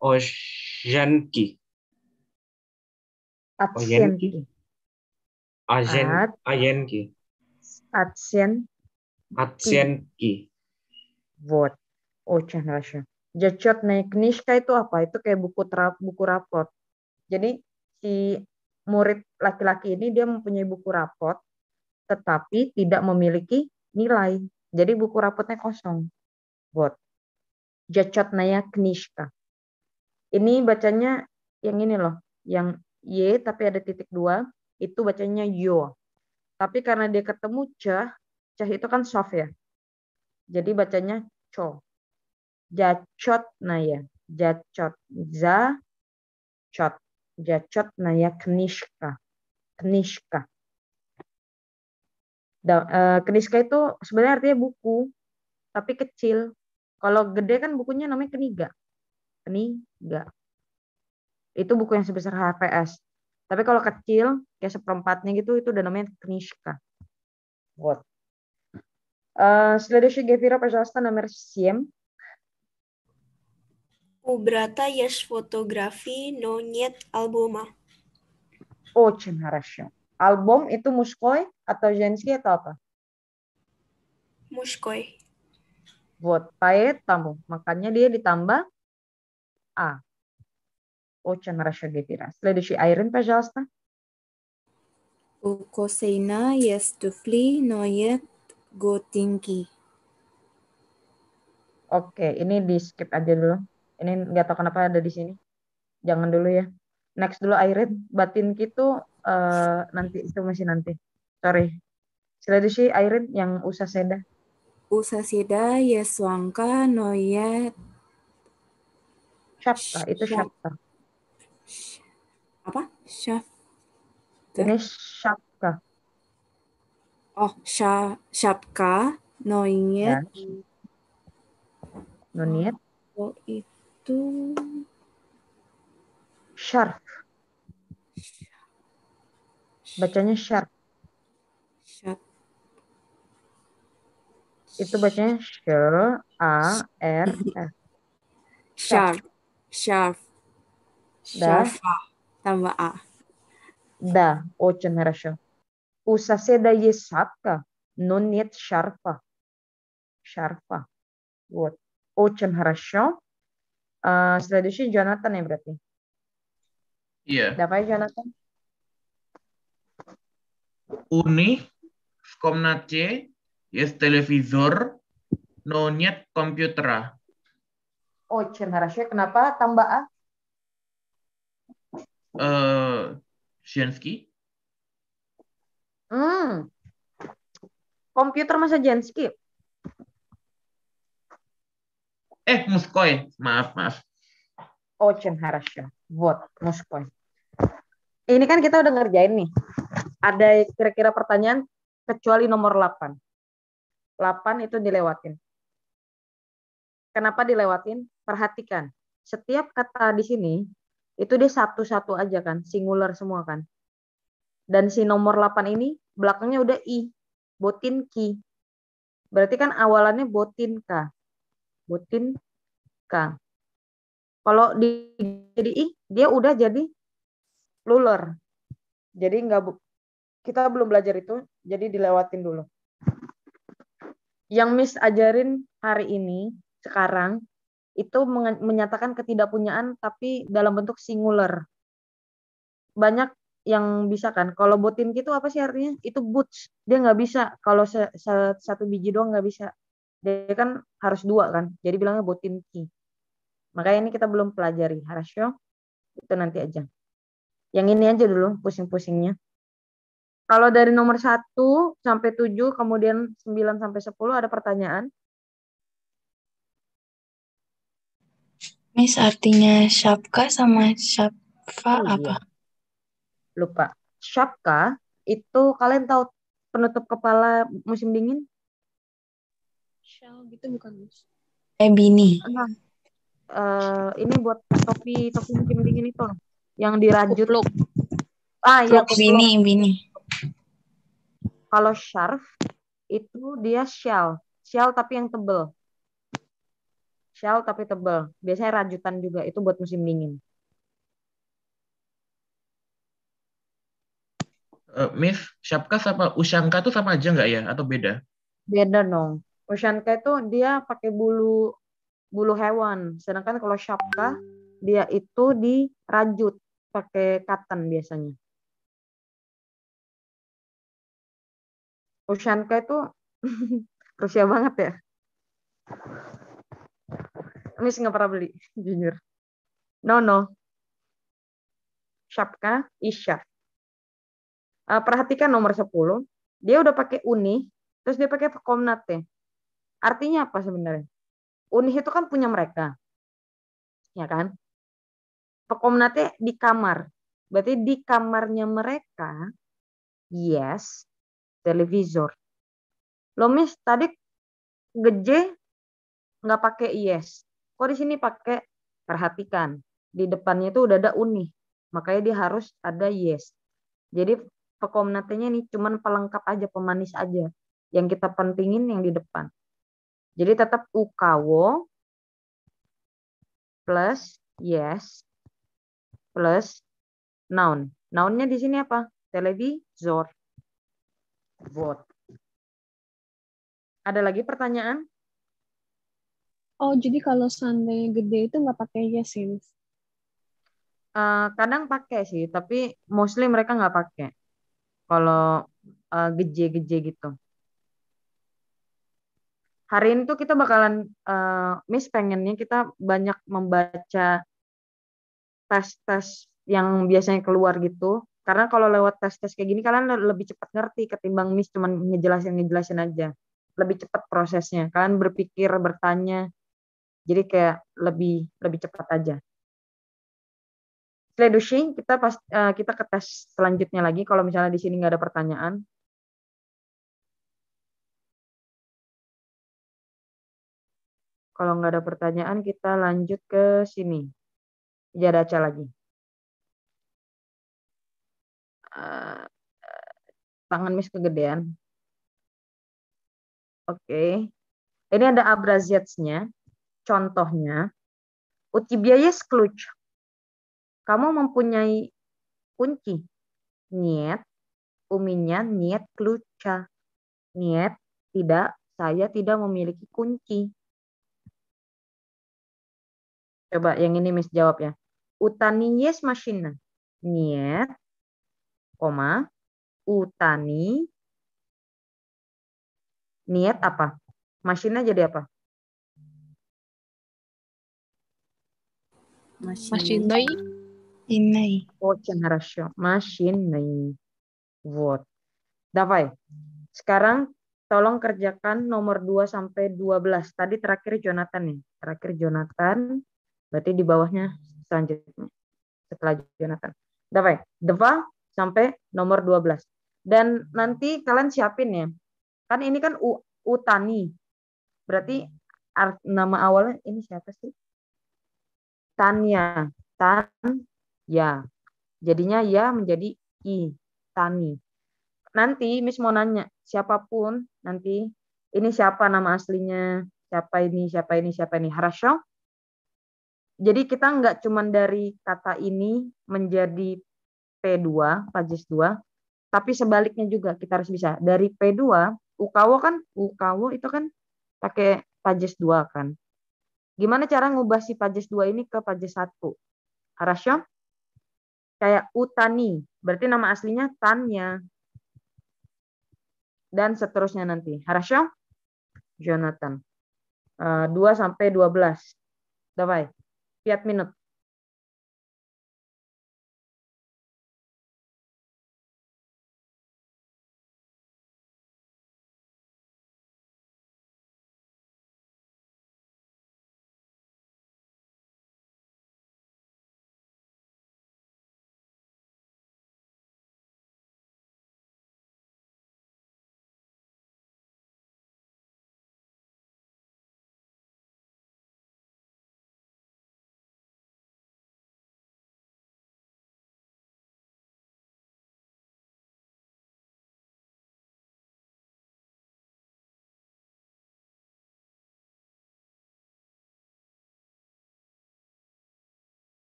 Ojenki. Ojenki. Atsienti. Ajen. At, Ajenki. atsienti. Atsienki. Вот. Очень хорошо. Зачетная книжка itu apa? Itu kayak buku raport. Jadi si murid laki-laki ini dia mempunyai buku raport, tetapi tidak memiliki nilai. Jadi buku rapotnya kosong. Вот. Зачетная книжка. Ini bacanya yang ini loh, yang Y tapi ada titik dua, itu bacanya yo. Tapi karena dia ketemu cah itu kan soft ya. Jadi bacanya co. Зачетная. Зачет. Зачет. Зачетная книжка. Kniska. Kniska itu sebenarnya artinya buku, tapi kecil. Kalau gede kan bukunya namanya kniga. Kniga. Itu buku yang sebesar HVS. Tapi kalau kecil, kayak seperempatnya gitu, itu udah namanya kniska. Вот. Следующий, Гефира, пожалуйста, номер 7. У брата есть фотографии, но нет альбома. Очень хорошо. Album itu мужской atau женский atau apa? Мужской. Вот, поэтому makanya dia ditambah A. Очень хорошо, Гефира. Следующий, Айрин, пожалуйста. У Косейна есть туфли, но нет ботинки. Oke, ini di skip aja dulu. Ini nggak tahu kenapa ada di sini. Jangan dulu ya. Next dulu, Airin. Batin gitu nanti, itu masih nanti. Sorry. Следующий, Airin, yang usah seda. У соседа есть сумка, но нет... Syapka, itu syapka. Apa? Ini syapka. Oh, syapka, no Ya. нет. Nuniet. Oh, itu... Sharf. Bacanya sharf. Itu bacanya S-A-R-F. Sharf. Да. Tambah A. Да, очень хорошо. У соседа есть шапка, но нет шарфа. Шарфа. Вот. Очень хорошо. Следующий Jonathan ya berarti. Iya. Давай, Jonathan. У них в комнате есть телевизор, но нет компьютера. Очень хорошо. Kenapa tambah A? Женский. Komputer masa jenski? Мужской. Maaf. Очень хорошо. Вот, мужской. Ini kan kita udah ngerjain nih. Ada kira-kira pertanyaan kecuali nomor 8. 8 itu dilewatin. Kenapa dilewatin? Perhatikan. Setiap kata di sini itu dia satu-satu aja kan, singular semua kan. Dan si nomor 8 ini belakangnya udah I, botinki. Berarti kan awalannya botinka. Botinka. Kalau jadi I, dia udah jadi plural. Jadi kita belum belajar itu, jadi dilewatin dulu. Yang Miss ajarin hari ini, sekarang, itu menyatakan ketidakpunyaan tapi dalam bentuk singular. Banyak yang bisa kan. Kalau botinki itu apa sih artinya? Itu boots. Dia nggak bisa. Kalau satu biji doang nggak bisa. Dia kan harus dua kan. Jadi bilangnya botinki. Makanya ini kita belum pelajari. Harasyo. Itu nanti aja. Yang ini aja dulu pusing-pusingnya. Kalau dari nomor 1 sampai 7, kemudian 9 sampai 10 ada pertanyaan? Miss, artinya syapka sama syapfa apa? Iya. Lupa. Syapka itu kalian tahu penutup kepala musim dingin? Shell gitu bukan, Miss? Bini. Ini buat topi musim dingin itu yang dirajut. Kupluk. Ya, Bini. Kalau scarf itu dia shell tapi yang tebel. Shawl tapi tebal. Biasanya rajutan juga. Itu buat musim dingin. Miss, Syapka sama Ushanka tuh sama aja nggak ya? Atau beda? Beda dong. Ushanka itu dia pakai bulu bulu hewan. Sedangkan kalau Shapka dia itu dirajut pakai cotton biasanya. Ushanka itu Rusia banget ya. Miss nggak pernah beli, jujur. No, no. Shapka Isha. Perhatikan nomor 10. Dia udah pakai uni, terus dia pakai komnate. Artinya apa sebenarnya? Uni itu kan punya mereka, ya kan? Pekomnate di kamar. Berarti di kamarnya mereka, yes, televisor. Lo Miss, tadi geje nggak pakai yes. Kok di sini pakai? Perhatikan. Di depannya itu udah ada uni. Makanya dia harus ada yes. Jadi pekomnatenya ini cuman pelengkap aja, pemanis aja. Yang kita pentingin yang di depan. Jadi tetap ukawo plus yes plus noun. Nounnya di sini apa? Televisor. Vote. Ada lagi pertanyaan? Oh, jadi kalau seandainya gede itu nggak pakai yes ya, Miss? Kadang pakai sih, tapi mostly mereka nggak pakai. Kalau geje-geje gitu. Hari ini tuh kita bakalan, Miss pengennya kita banyak membaca tes-tes yang biasanya keluar gitu. Karena kalau lewat tes-tes kayak gini kalian lebih cepat ngerti ketimbang Miss cuman ngejelasin aja. Lebih cepat prosesnya. Kalian berpikir, bertanya. Jadi kayak lebih lebih cepat aja. Следующий kita ke tes selanjutnya lagi kalau misalnya di sini nggak ada pertanyaan. Kalau nggak ada pertanyaan kita lanjut ke sini. Jadaca lagi. Tangan Miss kegedean. Oke. Ini ada образец-nya. Contohnya. У тебя есть ключ? Kamu mempunyai kunci? Нет. У меня нет ключа. Нет. Tidak. Saya tidak memiliki kunci. Coba yang ini Miss jawab ya. Utani есть машина? Нет. Koma. Utani. Niet apa? Masinnya jadi apa? Машиной. Ini. Очень хорошо. Машиной. Вот. Давай. Sekarang tolong kerjakan nomor 2 sampai 12. Tadi terakhir Jonathan nih. Terakhir Jonathan. Berarti di bawahnya selanjutnya. Setelah Jonathan. Давай. 2 sampai nomor 12. Dan nanti kalian siapin ya. Kan ini kan Utani. Berarti nama awalnya ini siapa sih? Tanya. Ya. Jadinya ya menjadi i. Tani. Nanti Miss mau nanya, siapapun nanti ini siapa nama aslinya, siapa ini, siapa ini, siapa ini. Хорошо? Jadi kita nggak cuman dari kata ini menjadi P2, Pajes 2, tapi sebaliknya juga kita harus bisa. Dari P2, Ukawo itu kan pakai Pajes 2 kan. Gimana cara ngubah si Pajes 2 ini ke Pajes 1? Хорошо? Kayak Utani, berarti nama aslinya Tanya. Dan seterusnya nanti. Хорошо? Jonathan. 2 sampai 12. Давай. 5 minut.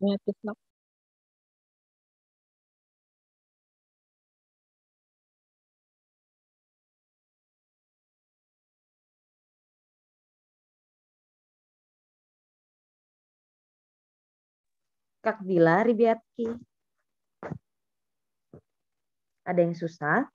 Нет, письма. Kak Bila Ribiatki. Ada yang susah?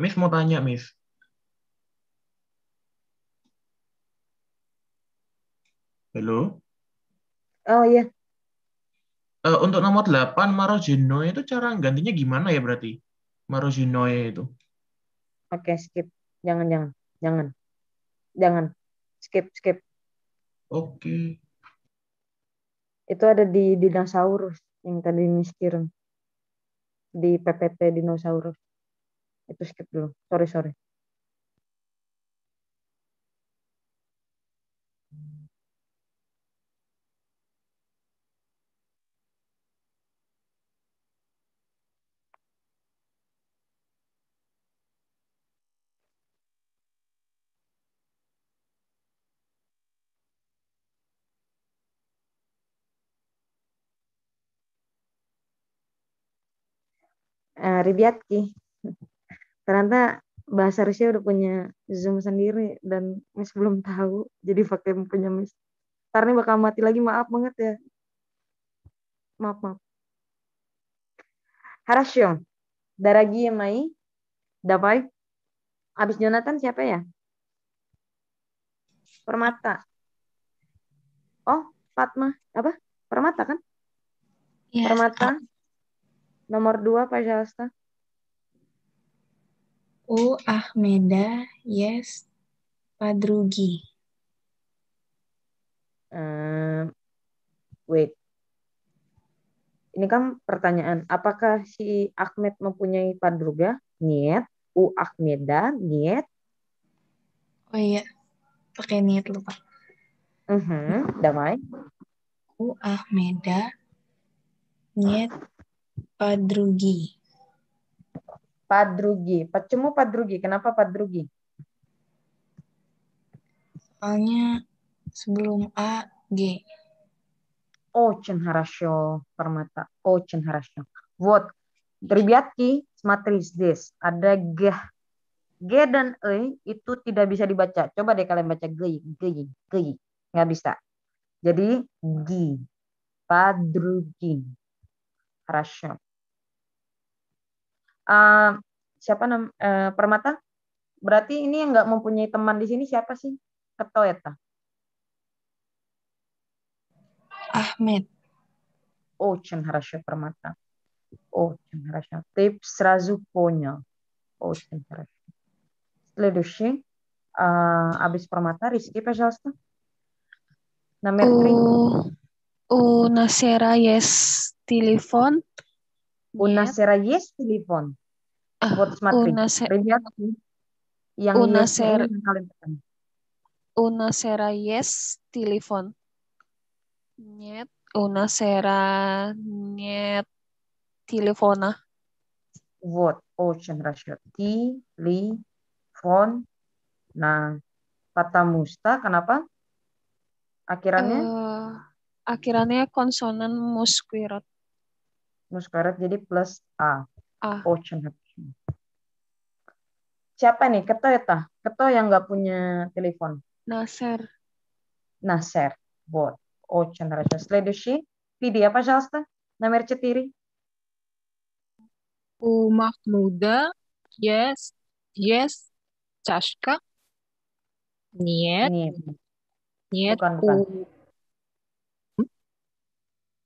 Miss mau tanya, Miss. Halo? Oh iya, Untuk nomor 8, Marogenoe itu cara gantinya gimana ya berarti? Marogenoe itu. oke skip. Jangan, jangan, jangan, jangan. Skip, skip. Oke. Itu ada di dinosaurus yang tadi miskirin di PPT dinosaurus. Itu skip dulu. Sorry, sorry. Ribiatki. Ternyata bahasa Rusia udah punya Zoom sendiri dan Miss belum tahu. Jadi pakai punya Miss. Ntar nih bakal mati lagi, maaf banget ya. Maaf, maaf. Хорошо. Дорогие мои, давай. Abis Jonathan siapa ya? Permata. Oh, Fatma. Apa? Permata kan? Yes. Permata. Nomor 2, пожалуйста. У Ахмеда есть подруги. Wait. Ini kan pertanyaan. Apakah si Ahmed mempunyai padruga? Niet. U Ahmeda. Niet. Oh iya, pakai niat lupa. Damai. У Ахмеда нет подруги. Padrugi. Почему padrugi? Kenapa padrugi? Soalnya sebelum A, G. Очень хорошо, Permata. Очень хорошо. Вот. Ребятки, смотри здесь. Ada G. G dan E itu tidak bisa dibaca. Coba deh kalian baca G. G. G. Nggak bisa. Jadi G. Padrugi. Хорошо. Siapa Permata? Berarti ini yang nggak mempunyai teman di sini siapa sih? Ketoeta. Ahmed. Очень хорошо, Permata. Очень хорошо. Ты сразу понял. Очень хорошо. Следующий. Abis Permata, Rizky, пожалуйста. Номер 3. У Насера есть телефон? У Насера есть телефон? Вот смотри. Ребятки, yang yes-nya ini yang kalian tekan. У Насера есть телефон? Нет. У Насера нет телефона. Вот, очень хорошо. Телефон. Nah, потому что, kenapa? Akhirannya? Akhirannya konsonan muskwirat. Muskarat jadi plus A. A. Очень хорошо. Siapa nih? Keto ya, Tah? Keto yang nggak punya telepon. Nasser. Nasser. Вот. Очень хорошо. Следующий. Видео, пожалуйста. Номер 4. У Махмуда есть чашка? Нет. Нет. Bukan.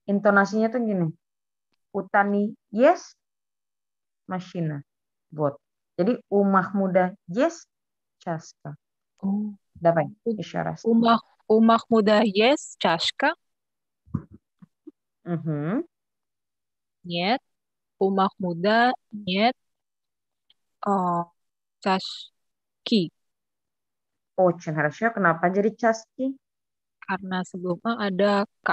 Intonasinya tuh gini. Utani yes. Машина. Вот. Jadi у Махмуда есть чашка. Давай, еще раз. У Махмуда есть чашка? Нет. У Махмуда нет чашки. Очень хорошо. Kenapa jadi чашки? karena sebelum A ada K.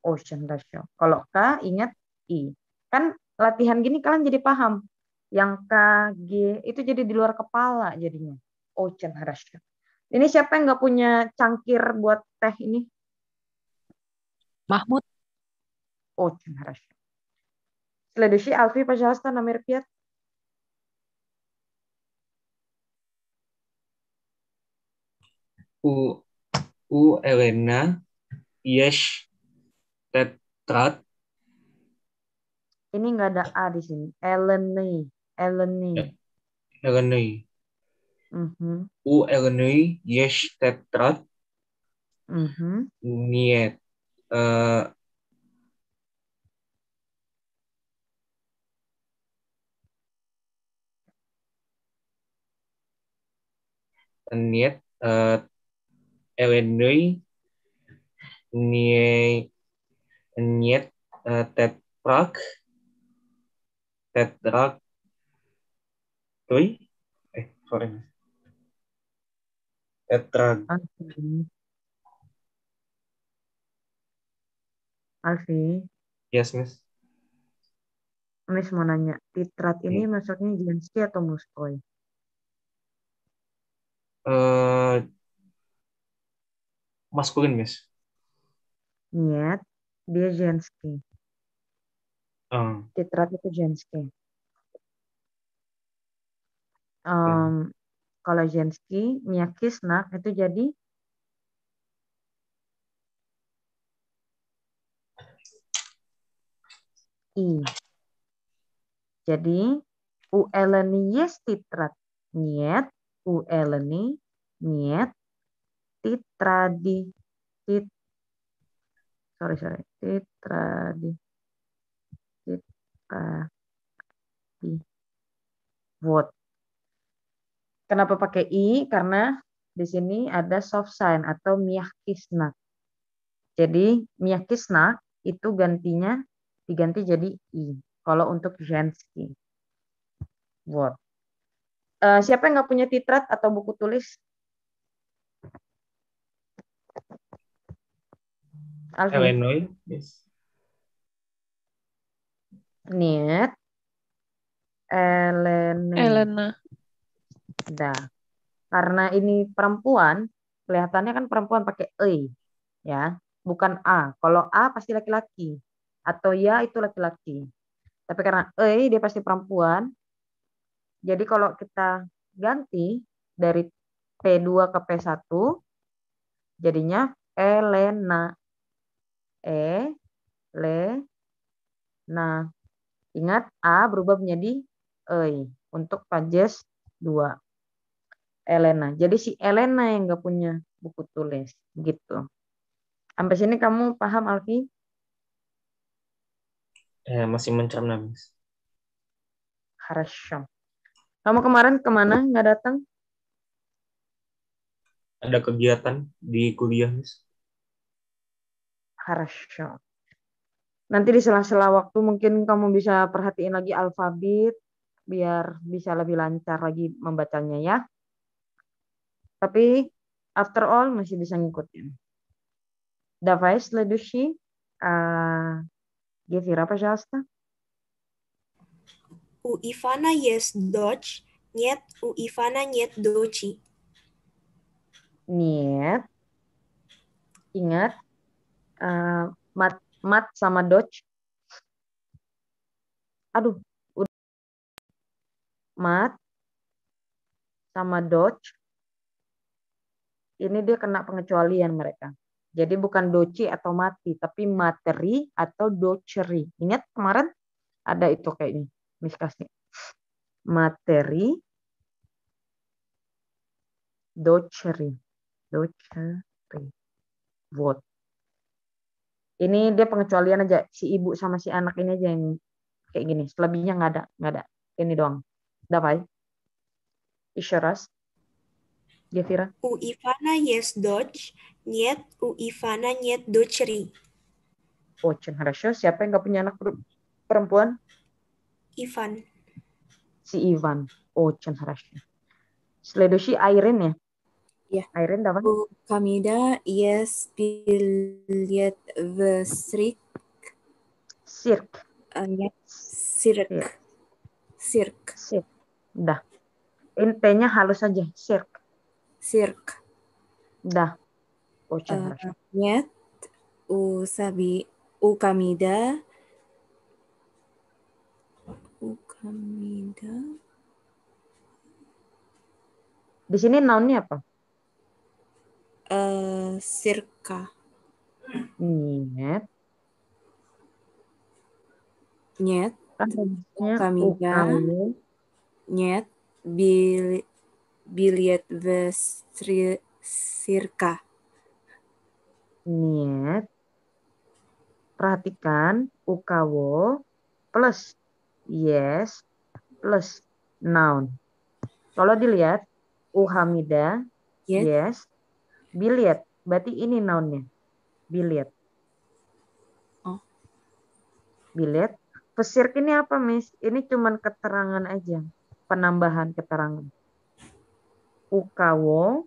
Ocean ratio. Kalau K ingat I. Kan latihan gini kalian jadi paham. Yang K, G itu jadi di luar kepala jadinya. Ocean ratio. Ini siapa yang nggak punya cangkir buat teh ini? Mahmud. Ocean ratio. Следующий, Alfi, пожалуйста, номер 5. У Elena есть тетрадь. Ini nggak ada A di sini. Eleni. Eleni. Mhm. У Eleni есть тетрадь. Mhm. Нет. Нет. Eleni нет тетрак. Тетрак. Sorry. Tetrad. Alfi. Yes, Miss. Miss mau nanya, titrat ini maksudnya Jenski atau Muskoy? Maskulin, Miss. Niet, dia Jenski. Titrat itu Jenski. Kalau Jenski, Miakisnak itu jadi I. Jadi u eleni yes titrat. Niet, u eleni niet titradi. Titradi. What? Kenapa pakai I? Karena di sini ada soft sign atau miakisnak. Jadi miakisnak itu diganti jadi I. Kalau untuk Jenski. What? Siapa yang nggak punya titrat atau buku tulis? Illinois. Yes. Niet. Elena. Dah. Karena ini perempuan, kelihatannya kan perempuan pakai E, ya, bukan A. Kalau A pasti laki-laki, atau ya itu laki-laki. Tapi karena E dia pasti perempuan. Jadi kalau kita ganti dari P2 ke P1, jadinya Elena. Nah, ingat A berubah menjadi E untuk pages 2. Elena. Jadi si Elena yang nggak punya buku tulis. Gitu. Sampai sini kamu paham, Alfi? Masih mencerna, Miss. Хорошо. Kamu kemarin kemana? Nggak datang? Ada kegiatan di kuliah, Miss. Хорошо. Nanti di sela-sela waktu mungkin kamu bisa perhatiin lagi alfabet biar bisa lebih lancar lagi membacanya ya. Tapi after all masih bisa ngikutin. Давай следующий. Гефира, пожалуйста. У Ивана есть дочь. Нет, у Ивана нет дочи. Нет. Ingat. Mat sama Dodge. Aduh. Mat sama Dodge. Ini dia kena pengecualian mereka. Jadi bukan doci atau mati, tapi materi atau doceri. Ingat kemarin ada itu kayaknya. Miskasnya. Materi, doceri. What? Ini dia pengecualian aja. Si ibu sama si anak ini aja yang kayak gini. Selebihnya nggak ada. Ini doang. Давай. Еще раз. Гефира. У Ивана есть дочь. Нет, у Ивана нет дочери. Очень хорошо. Siapa yang nggak punya anak perempuan? Ivan. Si Ivan. Очень хорошо. Следующий Irene ya? Ya. Airin dapat? U kamida spilyet vesrik Sirk. Sirk. Sirk. Sirk. Udah. Ini T-nya halus aja. Sirk. Sirk. Udah. Ocean Rush. Nyet u kamida Di sini noun-nya apa? Sirka. Nyet. Nyet. Kan harusnya Kamida. ukawo. Nyet. Bilet sirka. Nyet. Perhatikan ukawo plus yes plus noun. Kalau dilihat uhamida yes biliet. Berarti ini nounnya. Biliet. Oh. Biliet. Pesirk ini apa, Miss? Ini cuman keterangan aja. Penambahan keterangan. Ukawo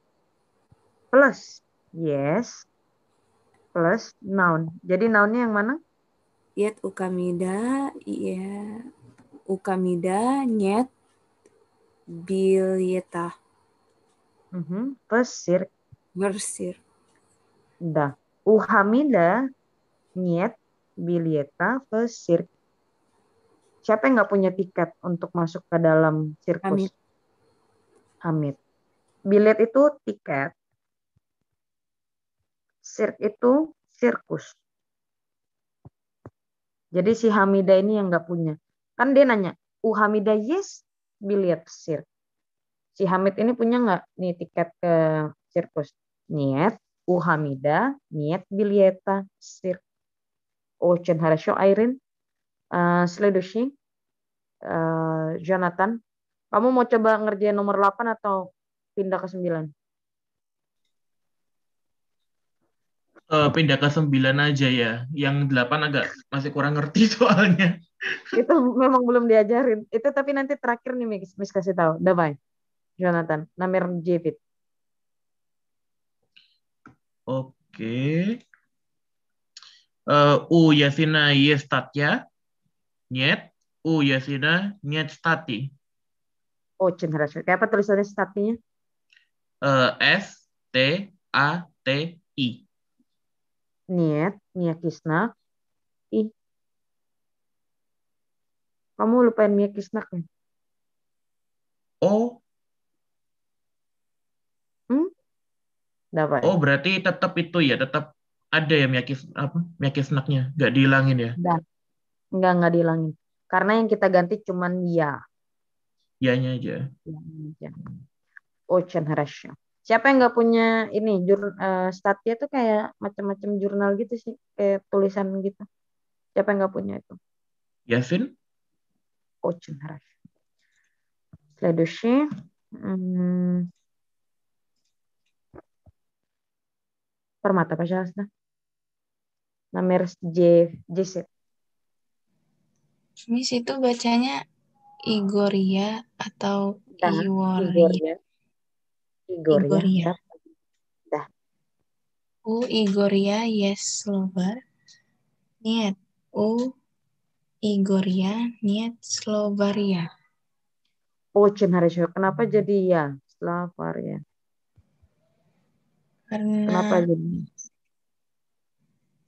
plus yes plus noun. Jadi nounnya yang mana? Yet ukamida ya ukamida nyet bilyeta. Pesir. Bersir. Dah. Uhamida nyet bilyeta pesir. Siapa yang nggak punya tiket untuk masuk ke dalam sirkus? Hamid. Bilet itu tiket. Sirk itu sirkus. Jadi si Hamida ini yang nggak punya. Kan dia nanya, Hamida yes, biliet sirk. Si Hamid ini punya nggak nih tiket ke sirkus? Niet, Hamida, niet bilieta sirk. Очень хорошо, Airin. Следующий. Jonathan. Kamu mau coba ngerjain nomor 8 atau pindah ke 9? Pindah ke 9 aja ya. Yang 8 agak masih kurang ngerti soalnya. Itu memang belum diajarin. Itu tapi nanti terakhir nih Miss kasih tahu. Давай, Jonathan. Номер 9. Oke. У Ясина есть статья? Нет. У Ясина нет статьи. Очень хорошо. Kayak apa tulisannya statinya? S-T-A-T-I. Нет, Miyakisnak. Kamu lupain Miyakisnak ya? Oh. Давай. Oh, berarti tetap itu ya, tetap ada ya Miyakisnaknya, nggak dihilangin ya? Nggak dihilangin. Karena yang kita ganti cuman ya. Ya-nya aja. Очень хорошо. Siapa yang nggak punya ini statya tuh kayak macam-macam jurnal gitu sih, kayak tulisan gitu. Siapa yang nggak punya itu? Yasin? Очень хорошо. Следующий. Permata, пожалуйста. Номер 10. Miss itu bacanya Igoria atau Iworia? Igoria. Dah. U Igoria yes Slovar. Niet. U Igoria niet Slovaria. Очень хорошо. Kenapa jadi ya? Slovaria. Kenapa jadi?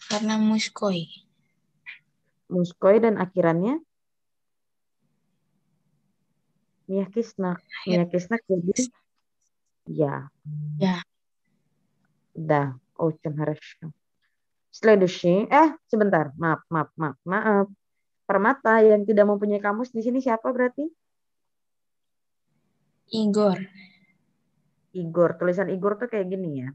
Karena muskoi. Muskoi dan akhirannya? Miyakisnak. Miyakisnak jadi ya. Ya. Dah. Очень хорошо. Следующий. Sebentar. Maaf. Permata yang tidak mempunyai kamus di sini siapa berarti? Igor. Tulisan Igor tuh kayak gini ya.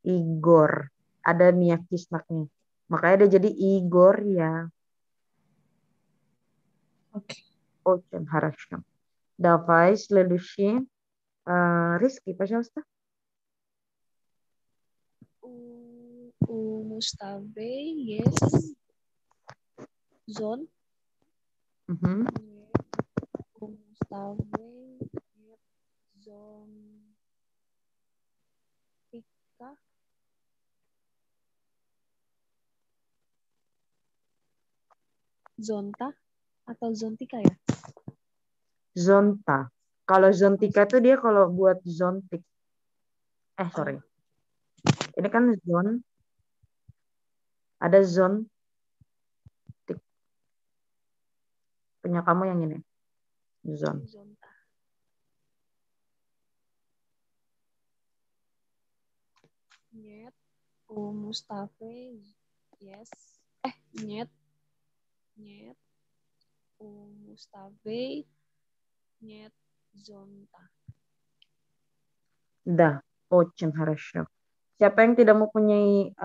Igor. Ada Miyakisnaknya. Makanya dia jadi Igor ya. Oke. Очень хорошо. Давай следующий. Rizky, пожалуйста. U Mustabe, yes. Zone. U Mustabe, zone. Zontika. Zonta atau Zontika ya? Zonta. Kalau Zontika itu dia kalau buat zontik. Sorry. Ini kan zon. Ada zon. Punya kamu yang ini. Zon. Zonta. Nyet. Mustafa. Yes. Nyet. Nyet. Mustafa. Nyet. Zonta. Да, очень хорошо. Siapa yang tidak mempunyai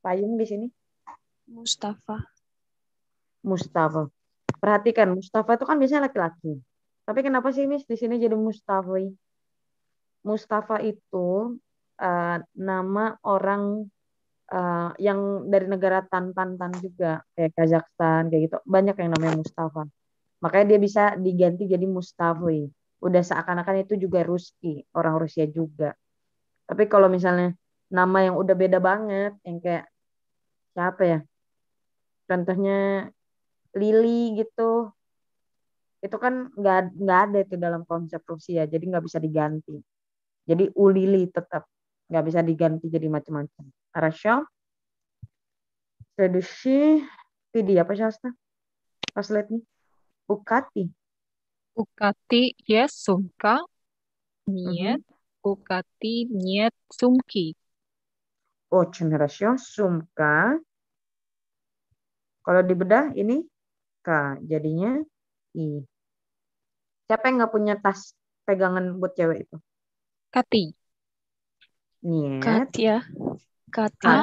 payung di sini? Mustafa. Mustafa. Perhatikan, Mustafa itu kan biasanya laki-laki. Tapi kenapa sih Miss di sini jadi Mustafa? Mustafa itu nama orang yang dari negara Tantan juga, kayak Kazakhstan kayak gitu. Banyak yang namanya Mustafa. Makanya dia bisa diganti jadi Mustafa. Udah seakan-akan itu juga Ruski, orang Rusia juga. Tapi kalau misalnya nama yang udah beda banget, yang kayak siapa ya? Contohnya Lily gitu, itu kan nggak ada itu dalam konsep Rusia, jadi nggak bisa diganti. Jadi Ulili tetap nggak bisa diganti jadi macam-macam. Хорошо? Следующий. Види, пожалуйста. Последний. Укати. Укати yes sumka. Нет. Укати нет sumki. Очень хорошо. Сумка. Kalau dibedah ini K. Jadinya I. Siapa yang nggak punya tas pegangan buat cewek itu? Kati. Niet. Katya. Katya.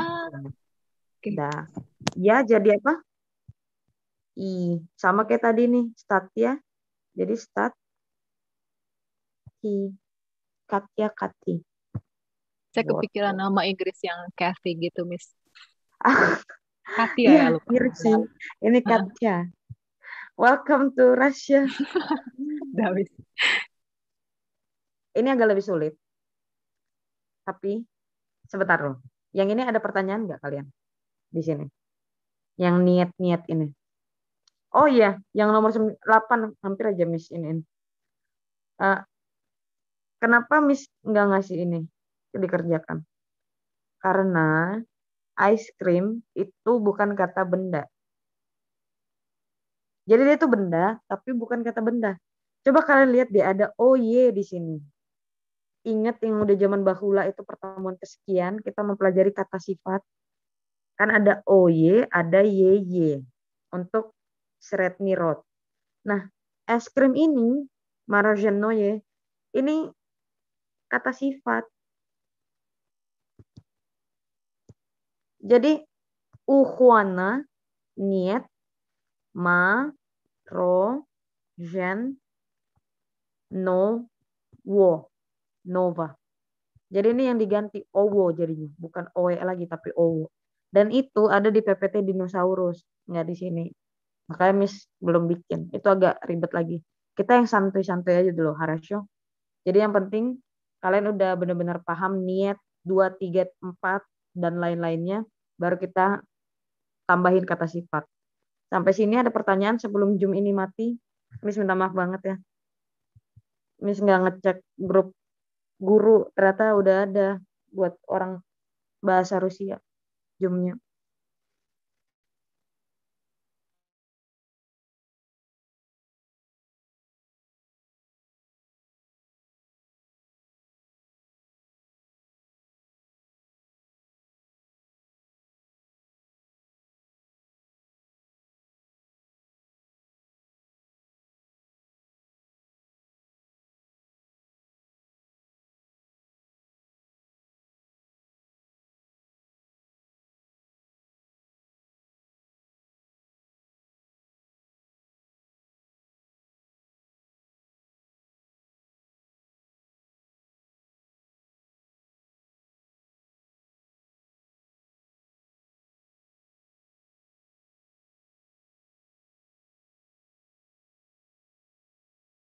Katya. Dah. Ya jadi apa? I. Sama kayak tadi nih. Stat ya. Jadi stat. I. Katya Kati. Saya kepikiran nama Inggris yang Kathy gitu, Miss. Ah, Katya iya, ya lupa. mirip sih. Ini Katya. Welcome to Russia. Udah, Miss. Ini agak lebih sulit. Tapi sebentar loh. Yang ini ada pertanyaan nggak kalian di sini? Yang niat-niat ini. Oh iya, yang nomor 8 hampir aja Miss ini. Kenapa Miss nggak ngasih ini dikerjakan? Karena ice cream itu bukan kata benda. Jadi dia itu benda, tapi bukan kata benda. Coba kalian lihat dia ada OY di sini. Ingat yang udah zaman bahula itu pertemuan kesekian, kita mempelajari kata sifat. Kan ada OY, ada YY. Untuk Sretnirod. Nah, es krim ini, Marozhenoye, ini kata sifat. Jadi, Uhuana, Niet, Ma, Ro, Jen, No, Wo, Nova. Jadi ini yang diganti Owo jadinya. Bukan Oe lagi, tapi Owo. Dan itu ada di PPT dinosaurus. Nggak di sini. Makanya Miss belum bikin. Itu agak ribet lagi. Kita yang santuy-santuy aja dulu, Harasyo. Jadi yang penting kalian udah benar-benar paham niat 2, 3, 4 dan lain-lainnya. Baru kita tambahin kata sifat. Sampai sini ada pertanyaan sebelum Zoom ini mati. Miss minta maaf banget ya. Miss nggak ngecek grup guru. Ternyata udah ada buat orang bahasa Rusia Zoom-nya.